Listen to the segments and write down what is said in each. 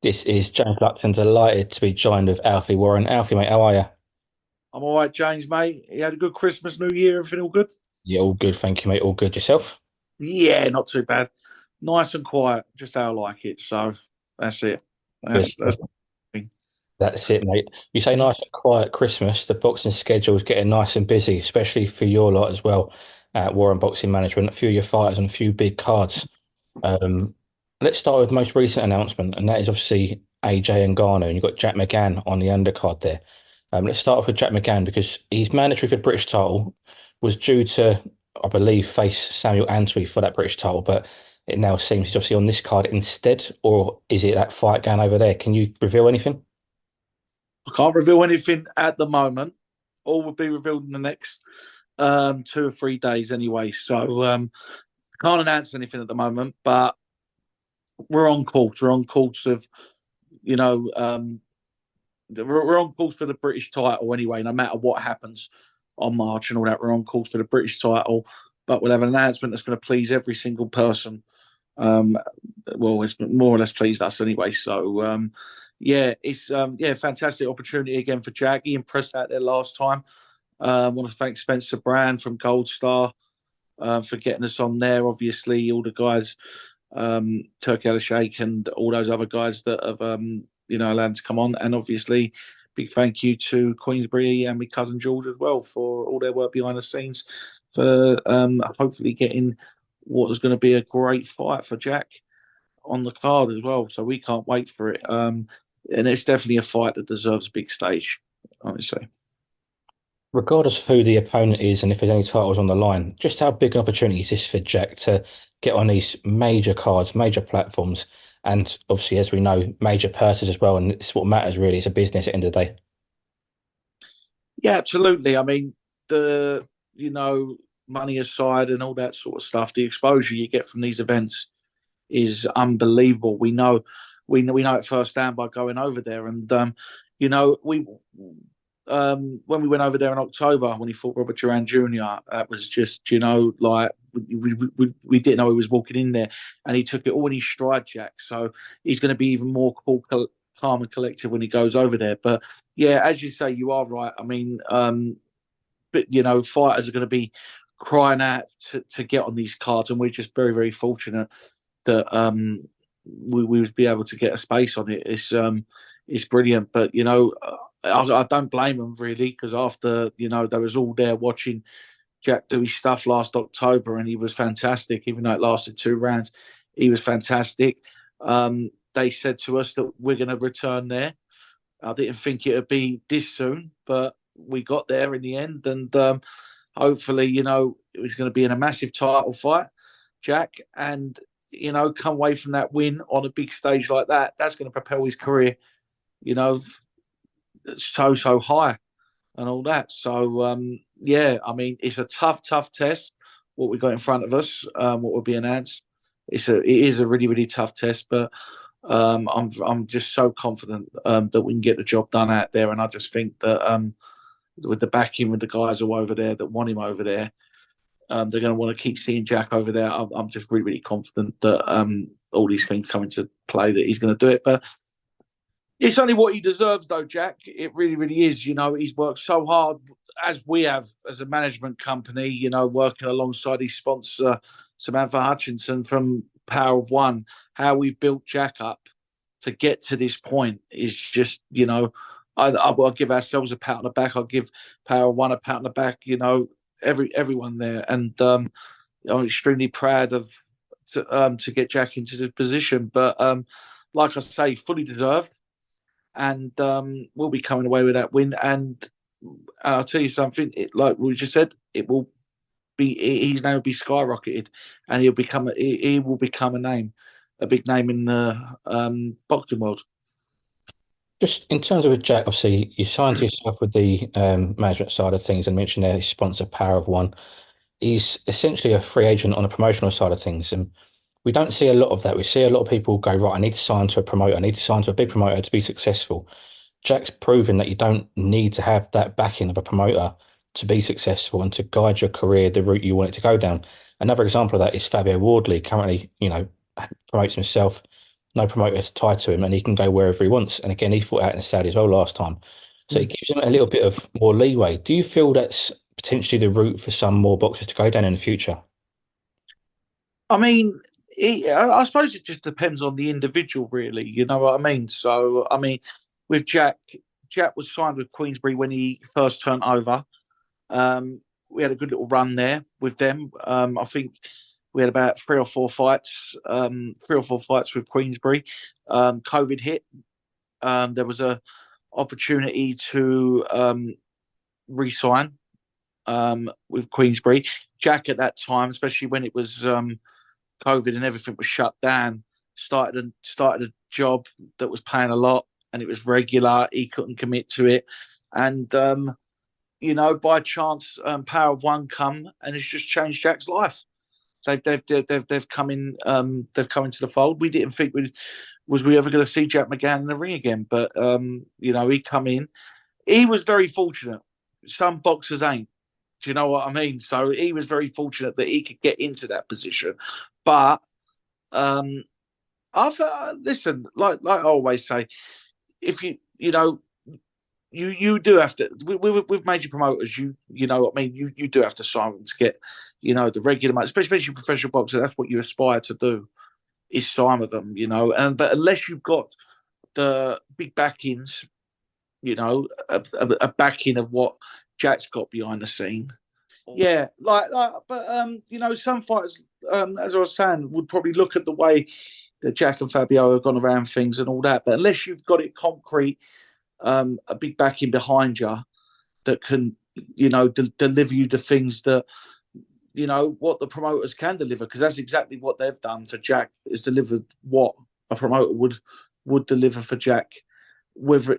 This is James Luxon, delighted to be joined with Alfie Warren. Alfie, mate, how are you? I'm all right, James, mate. You had a good Christmas, New Year, everything all good? Yeah, all good, thank you, mate. All good yourself? Yeah, not too bad. Nice and quiet, just how I like it. So that's it. Good. That's the thing. That's it, mate. You say nice and quiet Christmas. The boxing schedule is getting nice and busy, especially for your lot as well at Warren Boxing Management. A few of your fighters and a few big cards. Um, let's start with the most recent announcement, and that is obviously AJ and Ngannou, and you've got Jack McGann on the undercard there. Let's start off with Jack McGann because he's mandatory for the British title, was due to, I believe, face Samuel Antwi for that British title, but it now seems he's obviously on this card instead, or is it that fight going over there? Can you reveal anything? I can't reveal anything at the moment. All will be revealed in the next 2 or 3 days anyway. So can't announce anything at the moment, but we're on course. We're on course of, you know, we're on course for the British title anyway, no matter what happens on March and all that. We're on course for the British title, but we'll have an announcement that's going to please every single person. Um, well, it's more or less pleased us anyway. So, yeah, it's fantastic opportunity again for Jack. He impressed out there last time. I want to thank Spencer Brand from Gold Star for getting us on there. Obviously, all the guys, Turkey Al Sheikh and all those other guys that have allowed to come on, and obviously big thank you to Queensbury and my cousin George as well for all their work behind the scenes for hopefully getting what is going to be a great fight for Jack on the card as well. So we can't wait for it. And it's definitely a fight that deserves a big stage, honestly. Regardless of who the opponent is and if there's any titles on the line, just how big an opportunity is this for Jack to get on these major cards, major platforms, and obviously, as we know, major purses as well. And it's what matters really. It's a business at the end of the day. Yeah, absolutely. I mean, the money aside and all that sort of stuff, the exposure you get from these events is unbelievable. We know it firsthand by going over there, and we when we went over there in October when he fought Robert Duran Jr., that was just like we didn't know he was walking in there, and he took it all in his stride, Jack. So he's going to be even more cool, calm, and collected when he goes over there. But yeah, as you say, you are right. I mean, but fighters are going to be crying out to get on these cards, and we're just very, very fortunate that we would be able to get a space on it. It's brilliant, but I don't blame them really because after they was all there watching Jack do his stuff last October, and he was fantastic. Even though it lasted 2 rounds, he was fantastic. They said to us that we're going to return there. I didn't think it would be this soon, but we got there in the end, and hopefully, it was going to be in a massive title fight, Jack, and come away from that win on a big stage like that. That's going to propel his career, you know, so high and all that. So yeah, I mean, it's a tough test. What we got in front of us, what will be announced. It is a really really tough test, but I'm just so confident that we can get the job done out there, and I just think that with the backing with the guys who are over there that want him over there, they're going to want to keep seeing Jack over there. I'm just really really confident that all these things come into play that he's going to do it, but. It's only what he deserves, though, Jack. It really, really is. He's worked so hard, as we have as a management company, working alongside his sponsor, Samantha Hutchinson from Power of One. How we've built Jack up to get to this point is just, I'll give ourselves a pat on the back. I'll give Power of One a pat on the back, everyone there. And I'm extremely proud to get Jack into the position. But like I say, fully deserved and we'll be coming away with that win. And I'll tell you something, like we just said, it will be his name will be skyrocketed, and he will become a big name in the boxing world. Just in terms of Jack, obviously, you signed yourself with the management side of things and mentioned their sponsor, Power of One. He's essentially a free agent on the promotional side of things. And we don't see a lot of that. We see a lot of people go, right, I need to sign to a promoter. I need to sign to a big promoter to be successful. Jack's proven that you don't need to have that backing of a promoter to be successful and to guide your career the route you want it to go down. Another example of that is Fabio Wardley, currently, promotes himself no promoters tied to him, and he can go wherever he wants. And again, he fought out in Saudi as well last time, so it Mm. gives him a little bit of more leeway. Do you feel that's potentially the route for some more boxers to go down in the future? I mean, I suppose it just depends on the individual, really. You know what I mean? So, I mean, with Jack, Jack was signed with Queensbury when he first turned over. We had a good little run there with them. I think we had about three or four fights with Queensbury. COVID hit. There was a opportunity to re-sign with Queensbury. Jack at that time, especially when it was COVID and everything was shut down, started a job that was paying a lot and it was regular. He couldn't commit to it, and by chance, Power of One come and it's just changed Jack's life. They've come in, they've come into the fold. We didn't think we ever going to see Jack McGann in the ring again, but he come in. He was very fortunate. Some boxers ain't. Do you know what I mean? So he was very fortunate that he could get into that position. But I've listen, like I always say, if you do have to with major promoters. You know what I mean. You do have to sign them to get the regular money, especially professional boxer. That's what you aspire to do is sign with them. But unless you've got the big backings, a backing of what Jack's got behind the scene. Yeah, but some fighters, as I was saying, would probably look at the way that Jack and Fabio have gone around things and all that. But unless you've got it concrete, a big backing behind you that can, deliver you the things that, what the promoters can deliver, because that's exactly what they've done for Jack, is delivered what a promoter would deliver for Jack, whether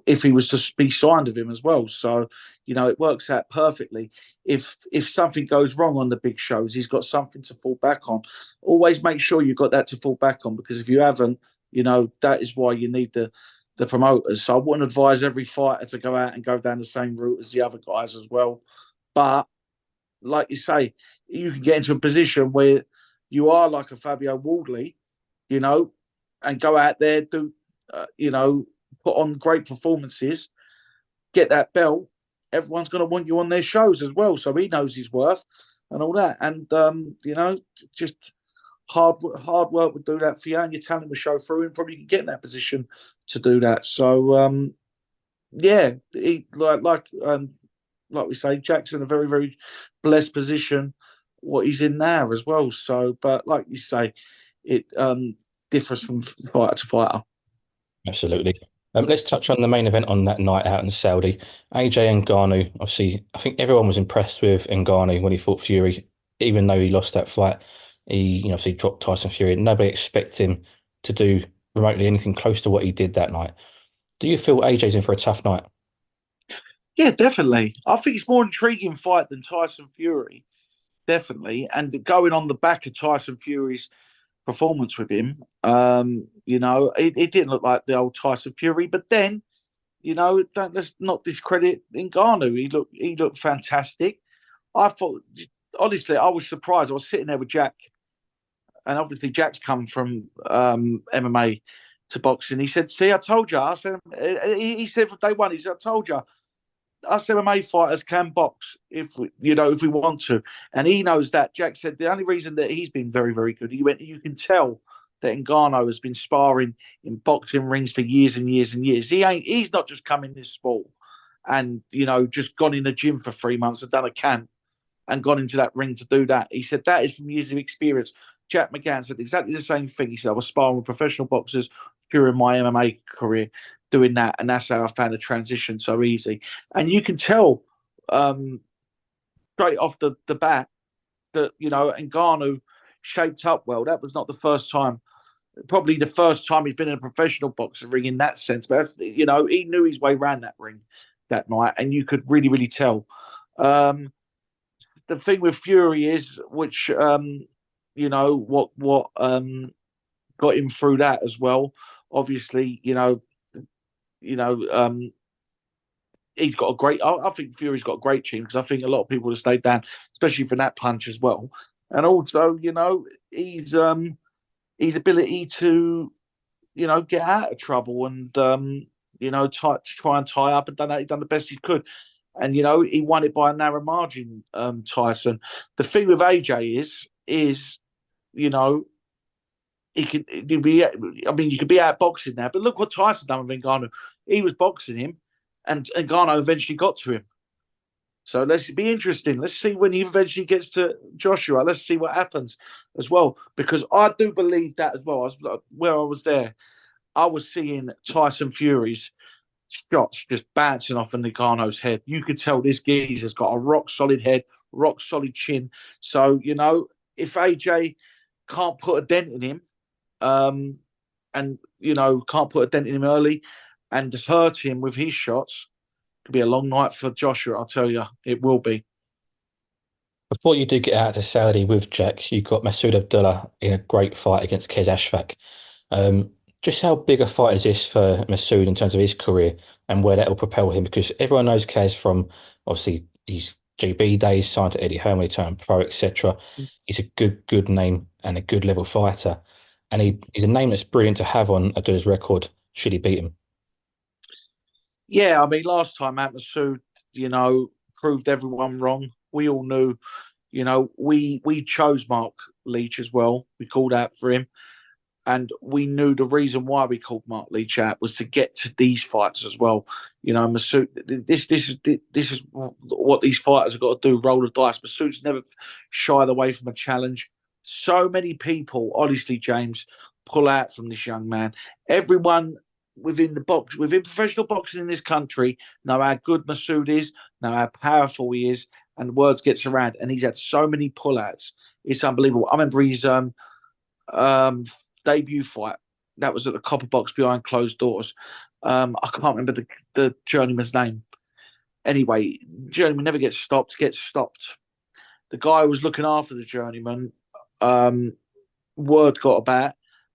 if he was to be signed with him as well. So, it works out perfectly. If something goes wrong on the big shows, he's got something to fall back on. Always make sure you've got that to fall back on, because if you haven't, that is why you need the promoters. So I wouldn't advise every fighter to go out and go down the same route as the other guys as well. But like you say, you can get into a position where you are like a Fabio Wardley, you know, and go out there, do, put on great performances, get that belt. Everyone's going to want you on their shows as well. So he knows his worth and all that. And, just hard work would do that for you, and your talent will show through, and probably you can get in that position to do that. So, yeah, like we say, Jack's in a very, very blessed position what he's in now as well. So, but like you say, it differs from fighter to fighter. Absolutely. Let's touch on the main event on that night out in Saudi. AJ Ngannou, obviously, I think everyone was impressed with Ngannou when he fought Fury, even though he lost that fight. He, obviously dropped Tyson Fury. Nobody expects him to do remotely anything close to what he did that night. Do you feel AJ's in for a tough night? Yeah, definitely. I think it's more intriguing fight than Tyson Fury, definitely. And going on the back of Tyson Fury's performance with him, it didn't look like the old Tyson Fury. But then, let's not discredit Ngannou. He looked fantastic. I thought, honestly, I was surprised. I was sitting there with Jack, and obviously Jack's come from MMA to boxing. He said, "See, I told you." I said, he said from day one, he said, "I told you." Us MMA fighters can box if we want to, and he knows that. Jack said the only reason that he's been very, very good. He went. You can tell that Ngannou has been sparring in boxing rings for years and years and years. He's not just come in this sport and just gone in the gym for 3 months and done a camp and gone into that ring to do that. He said that is from years of experience. Jack McGann said exactly the same thing. He said, I was sparring with professional boxers during my MMA career doing that, and that's how I found the transition so easy. And you can tell straight off the bat that, Ngannou shaped up well. That was not the first time, probably the first time he's been in a professional boxing ring in that sense. But, he knew his way around that ring that night, and you could really, really tell. The thing with Fury is, which what got him through that as well. Obviously, he's got a great. I think Fury's got a great team, because I think a lot of people would have stayed down, especially for that punch as well. And also, his ability to get out of trouble and try and tie up and done that. He done the best he could, and he won it by a narrow margin. Tyson. The thing with AJ is you know he could be. I mean, you could be out boxing now, but look what Tyson done with Ngannou. He was boxing him, and Ngannou eventually got to him. So let's be interesting. Let's see when he eventually gets to Joshua. Let's see what happens as well, because I do believe that as well. Where I was there, I was seeing Tyson Fury's shots just bouncing off of Ngannou's head. You could tell this geezer's got a rock solid head, rock solid chin. So if AJ can't put a dent in him, and can't put a dent in him early, and hurt him with his shots, could be a long night for Joshua. I'll tell you, it will be. Before you do get out to Saudi with Jack, you got Masoud Abdullah in a great fight against Kez Ashfaq. Um, just how big a fight is this for Masoud in terms of his career and where that will propel him? Because everyone knows Kez from obviously his GB days, signed to Eddie Hearn, turned pro, etc. He's a good name and a good level fighter, and he's a name that's brilliant to have on Abdullah's record should he beat him. Yeah, I mean, last time Matt Masood, proved everyone wrong. We all knew, we chose Mark Leach as well. We called out for him. And we knew the reason why we called Mark Leach out was to get to these fights as well. Masood, this is what these fighters have got to do: roll the dice. Masood's never shied away from a challenge. So many people, honestly, James, pull out from this young man. Everyone within professional boxing in this country, know how good Masood is, know how powerful he is, and words gets around. And he's had so many pullouts. It's unbelievable. I remember his um, debut fight. That was at the Copper Box behind closed doors. I can't remember the journeyman's name. Anyway, journeyman never gets stopped. Gets stopped. The guy who was looking after the journeyman. Word got about,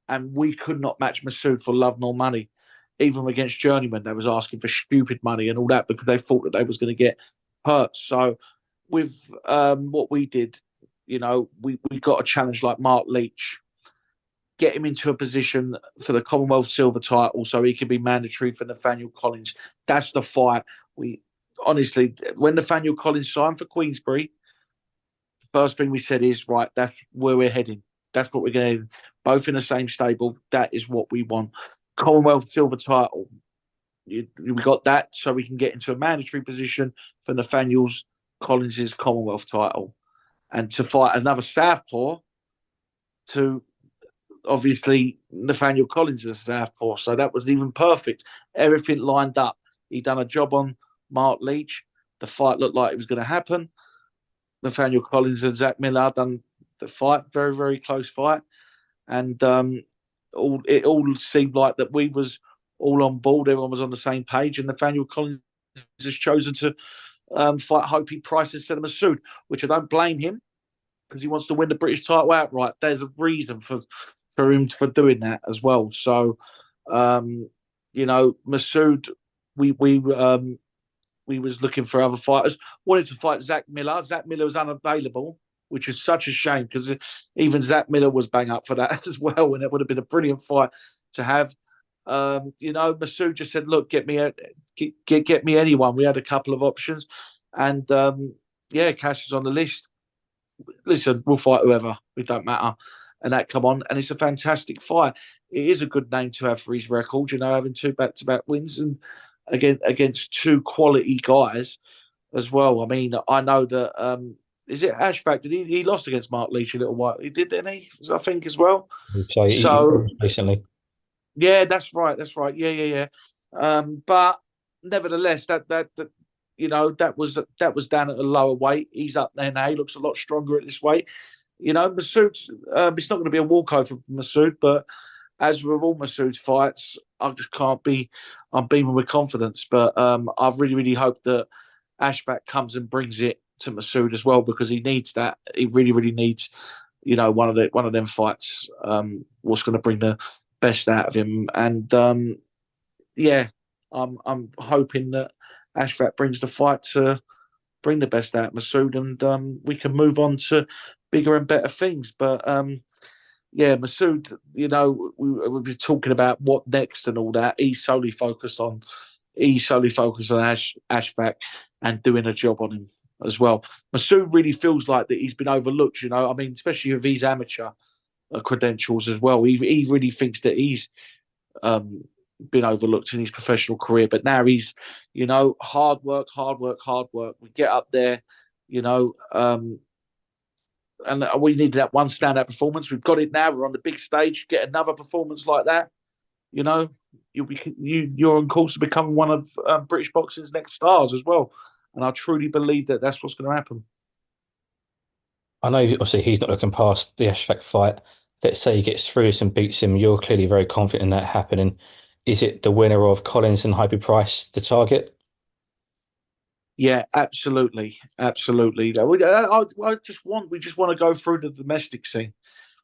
and we could not match Masood for love nor money. Even against journeyman, they was asking for stupid money and all that because they thought that they was going to get hurt. So, with what we did, we got a challenge like Mark Leach, get him into a position for the Commonwealth silver title so he can be mandatory for Nathaniel Collins. That's the fight. We honestly, when Nathaniel Collins signed for Queensbury, the first thing we said is, right, that's where we're heading. That's what we're going to, both in the same stable. That is what we want. Commonwealth silver title. We got that so we can get into a mandatory position for Nathaniel Collins's Commonwealth title. And to fight another Southpaw to obviously Nathaniel Collins as Southpaw. So that was even perfect. Everything lined up. He done a job on Mark Leach. The fight looked like it was going to happen. Nathaniel Collins and Zach Miller done the fight, very, very close fight. And it all seemed like that we was all on board. Everyone was on the same page. And Nathaniel Collins has chosen to fight Hopey Price instead of Masood, which I don't blame him because he wants to win the British title outright. There's a reason for him for doing that as well. So, Masood, we was looking for other fighters. Wanted to fight Zach Miller. Zach Miller was unavailable, which is such a shame because even Zach Miller was bang up for that as well, and it would have been a brilliant fight to have. Masood just said, "Look, get me anyone." We had a couple of options, and Cash is on the list. Listen, we'll fight whoever. It don't matter. And that come on, and it's a fantastic fight. It is a good name to have for his record, having two back-to-back wins and against two quality guys as well. I mean, I know that is it Ashback? Did he lost against Mark Leach a little while? He did, didn't he? I think as well. So he So recently. yeah, that's right. That's right. Yeah. But nevertheless, that that was down at a lower weight. He's up there now. He looks a lot stronger at this weight. Masood's it's not going to be a walkover for Masood, but as with all Masood's fights, I just can't be. I'm beaming with confidence, but I really, really hope that Ashback comes and brings it to Masood as well because he needs that. He really, really needs, one of them fights. What's going to bring the best out of him, and I'm hoping that Ashback brings the fight to bring the best out of Masood, and we can move on to bigger and better things. But yeah, Masood, we've been talking about what next and all that. He's solely focused on Ashback and doing a job on him as well. Masood really feels like that he's been overlooked. I mean, especially with his amateur credentials as well. He really thinks that he's um, been overlooked in his professional career, but now he's, hard work, hard work, hard work. We get up there, you know. And we needed that one standout performance. We've got it now. We're on the big stage. Get another performance like that, you know, you're on course to become one of British boxing's next stars as well. And I truly believe that that's what's going to happen. I know obviously he's not looking past the Ashfaq fight. Let's say he gets through this and beats him. You're clearly very confident in that happening. Is it the winner of Collins and Hype Price the target? Yeah, absolutely, absolutely. We just want to go through the domestic scene.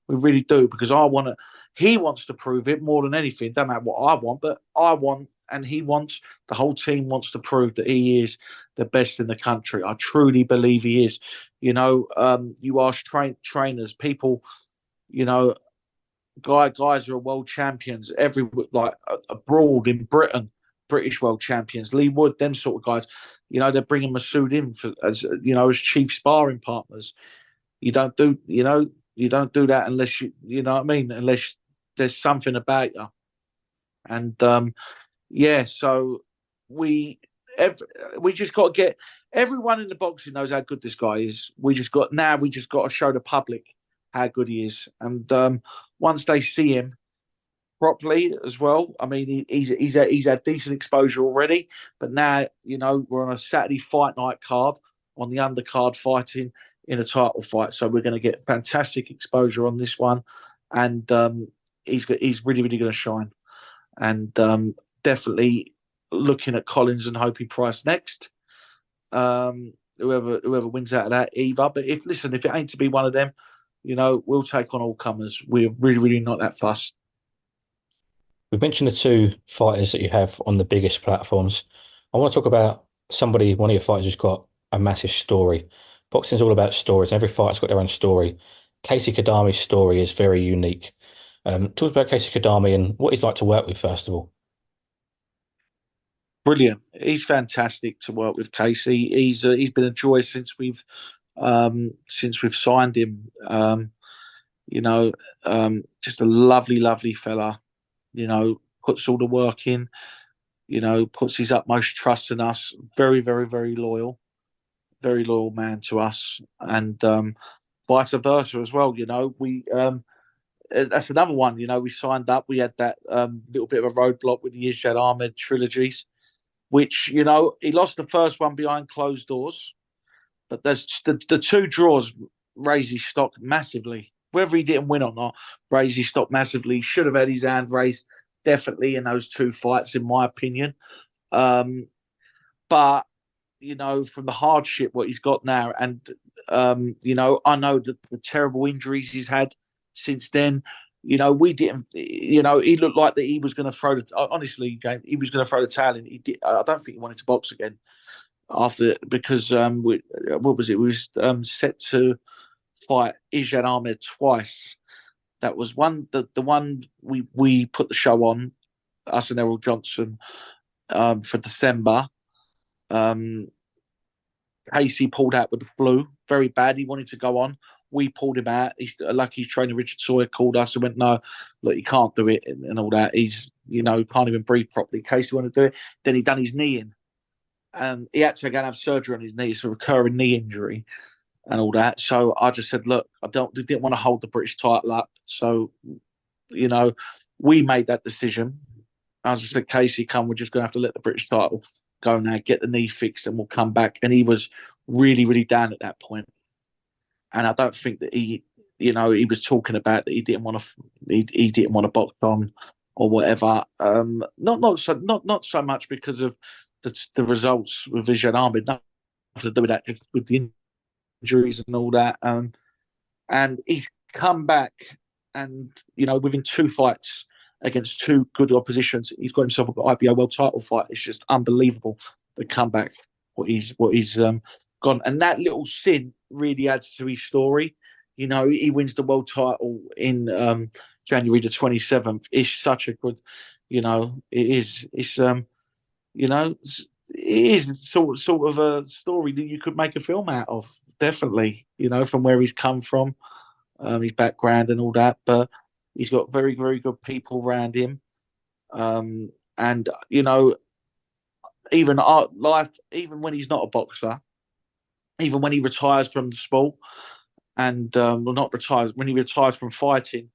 We really do because I want to. He wants to prove it more than anything. It doesn't matter what I want, but I want, and he wants. The whole team wants to prove that he is the best in the country. I truly believe he is. You ask trainers, people. You know, guys are world champions every like abroad in Britain, British world champions. Lee Wood, them sort of guys. They're bringing Masood in as chief sparring partners. You don't do you don't do that unless you know what I mean, unless there's something about you. And yeah, so we every, we just got to get everyone in the boxing knows how good this guy is. We just got to show the public how good he is. And once they see him properly as well, I mean, he's had decent exposure already. But now we're on a Saturday fight night card on the undercard fighting in a title fight, so we're going to get fantastic exposure on this one, and he's really really going to shine. And definitely looking at Collins and Hopey Price next. Whoever wins out of that, either. But if it ain't to be one of them, we'll take on all comers. We're really really not that fussed. We've mentioned the two fighters that you have on the biggest platforms. I want to talk about one of your fighters who's got a massive story. Boxing's all about stories. Every fighter's got their own story. Casey Kadami's story is very unique. Talk about Casey Kadami and what he's like to work with, first of all. Brilliant. He's fantastic to work with, Casey. He's been a joy since we've signed him. You know, just a lovely, lovely fella. Puts all the work in. Puts his utmost trust in us. Very, very, very loyal man to us, and vice versa as well. We that's another one. We signed up. We had that little bit of a roadblock with the Ishad Ahmed trilogies, which he lost the first one behind closed doors, but there's the two draws raised his stock massively. Whether he didn't win or not, raised his stock massively. He should have had his hand raised definitely in those two fights, in my opinion. But from the hardship what he's got now, and I know the terrible injuries he's had since then. We didn't. He looked like that he was going to throw the. Honestly, James, he was going to throw the towel in. He did. I don't think he wanted to box again after because what was it? We was set to fight Ishad Ahmed twice. That was the one we put the show on, us and Errol Johnson, for December. Um, Casey pulled out with the flu, very bad. He wanted to go on. We pulled him out. Lucky his trainer Richard Sawyer called us and went, "No, look, he can't do it," and all that. He's can't even breathe properly. Casey wanted to do it. Then he done his knee in, and he had to go and have surgery on his knee. It's a recurring knee injury and all that. So I just said, "Look, didn't want to hold the British title up." So you know, we made that decision. As I said, Casey, come, we're just going to have to let the British title go now, get the knee fixed, and we'll come back. And he was really, really down at that point. And I don't think that he was talking about that he didn't want to, he didn't want to box on or whatever. Not so much because of the results with Vijay Ahmed, nothing to do with that, just with the injuries and all that. And he's come back, and within two fights against two good oppositions, he's got himself an IBO world title fight. It's just unbelievable the comeback. What he's gone, and that little sin really adds to his story. he wins the world title in January the 27th. It's such a good, it is. You know, it is sort of a story that you could make a film out of. Definitely, from where he's come from, his background and all that. But he's got very, very good people around him. And even art life, even when he's not a boxer, even when he retires from the sport, and well, not retires, when he retires from fighting,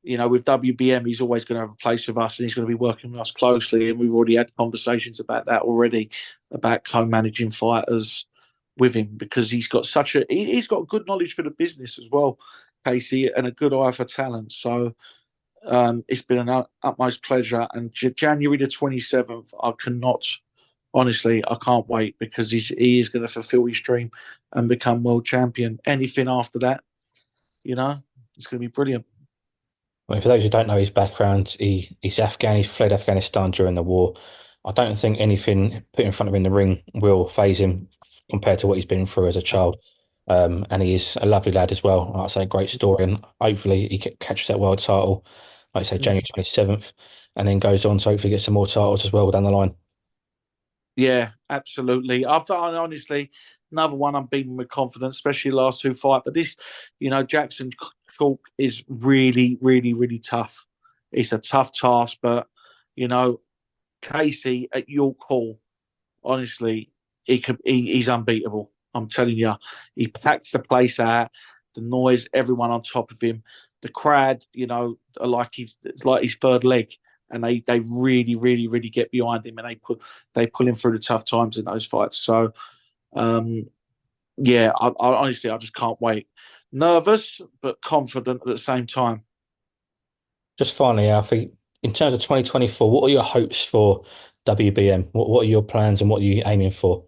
with WBM, he's always going to have a place with us, and he's going to be working with us closely. And we've already had conversations about that already, about co-managing fighters with him, because he's got good knowledge for the business as well, Casey, and a good eye for talent. So it's been an utmost pleasure. And January the 27th, honestly, I can't wait, because he is going to fulfill his dream and become world champion. Anything after that, it's going to be brilliant. I mean, for those who don't know his background, he's Afghan. He fled Afghanistan during the war. I don't think anything put in front of him in the ring will phase him compared to what he's been through as a child. And he is a lovely lad as well. Like I say, great story, and hopefully he catches that world title, like I say, January 27th, and then goes on to hopefully get some more titles as well down the line. Yeah, absolutely. I thought, honestly, another one I'm beating with confidence, especially the last two fights. But this, Jackson Chalk is really, really, really tough. It's a tough task, but you know, Casey at York Hall, honestly, he's unbeatable. I'm telling you, he packs the place out. The noise, everyone on top of him, the crowd, are it's like his third leg, and they really, really, really get behind him, and they pull him through the tough times in those fights. So, um, yeah, I honestly, I just can't wait. Nervous but confident at the same time. Just finally, Alfie, in terms of 2024, what are your hopes for WBM? What are your plans and what are you aiming for?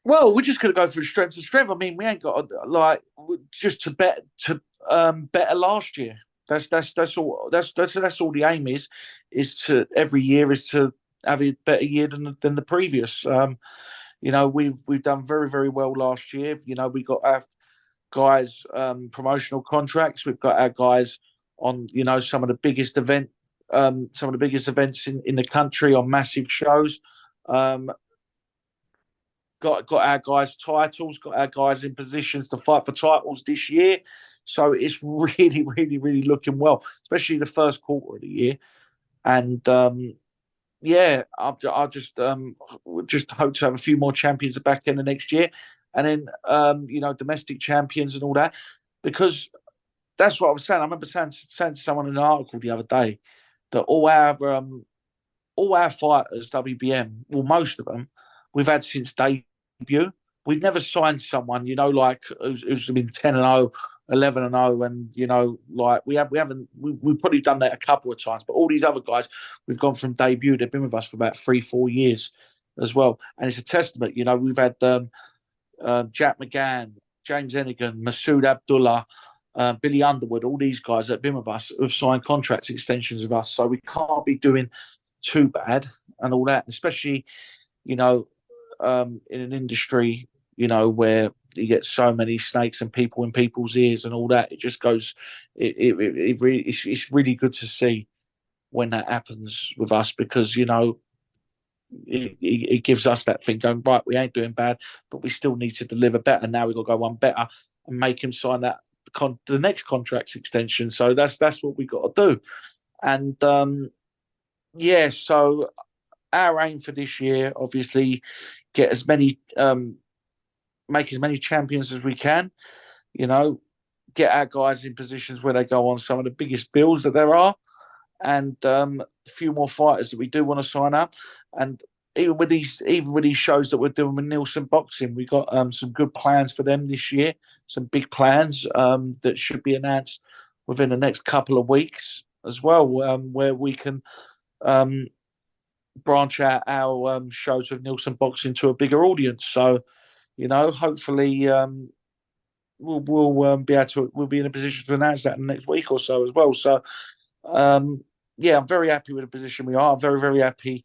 Well, we're just going to go through strength to strength. I mean, we ain't got just to better last year. That's all. That's all the aim is to every year is to have a better year than the previous. We've done very, very well last year. We got our guys promotional contracts. We've got our guys on some of the biggest events in the country, on massive shows. Um, got our guys titles, got our guys in positions to fight for titles this year. So it's really, really, really looking well, especially the first quarter of the year. And yeah, I just hope to have a few more champions at the back end of next year, and then domestic champions and all that, because that's what I was saying. I remember saying to someone in an article the other day that all our fighters, WBM, well, most of them, we've had since debut. We've never signed someone, like who's been 10 and 0, 11 and 0, and like we've probably done that a couple of times. But all these other guys, we've gone from debut. They've been with us for about 3-4 years as well, and it's a testament. We've had Jack McGann, James Ennigan, Masood Abdullah, Billy Underwood, all these guys that have been with us have signed contracts extensions with us. So we can't be doing too bad and all that, especially in an industry where you get so many snakes and people in people's ears and all that. It just goes. It really it's really good to see when that happens with us, because it gives us that thing going, right, we ain't doing bad, but we still need to deliver better. Now we've got to go one better and make him sign the next contract's extension. So that's what we got to do. And yeah, so our aim for this year, obviously, get as many make as many champions as we can. You know, get our guys in positions where they go on some of the biggest bills that there are, and a few more fighters that we do want to sign up. And even with these shows that we're doing with Nielsen Boxing, we got some good plans for them this year. Some big plans that should be announced within the next couple of weeks as well, where we can branch out our shows with Nielsen Boxing to a bigger audience. So, hopefully we'll be able to we'll be in a position to announce that in the next week or so as well. So, yeah, I'm very happy with the position we are. I'm very, very happy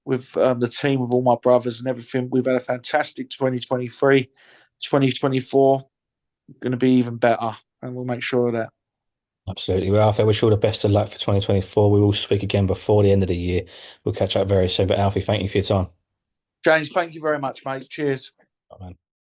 with the team, with all my brothers and everything. We've had a fantastic 2023, 2024. going to be even better, and we'll make sure of that. Absolutely. Well, Alfie, I wish you all the best of luck for 2024. We will speak again before the end of the year. We'll catch up very soon. But Alfie, thank you for your time. James, thank you very much, mate. Cheers. Bye, man.